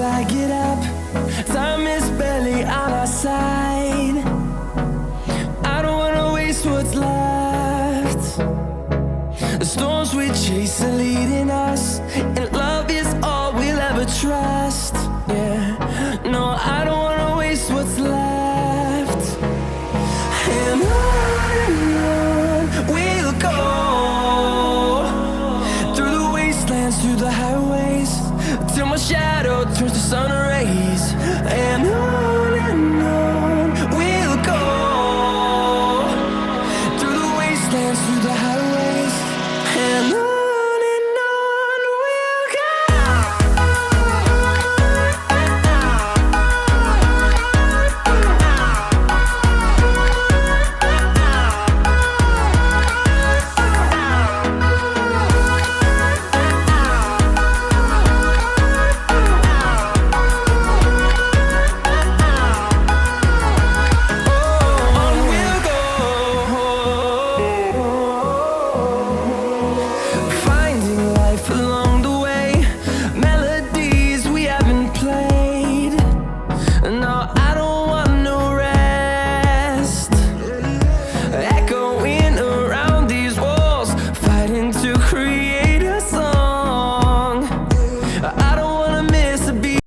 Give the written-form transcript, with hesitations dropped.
I get up, time is barely on our side. I don't wanna waste what's left. The storms we chase are leading us, and love is all we'll ever trust. Yeah, no, I don't wanna waste what's left.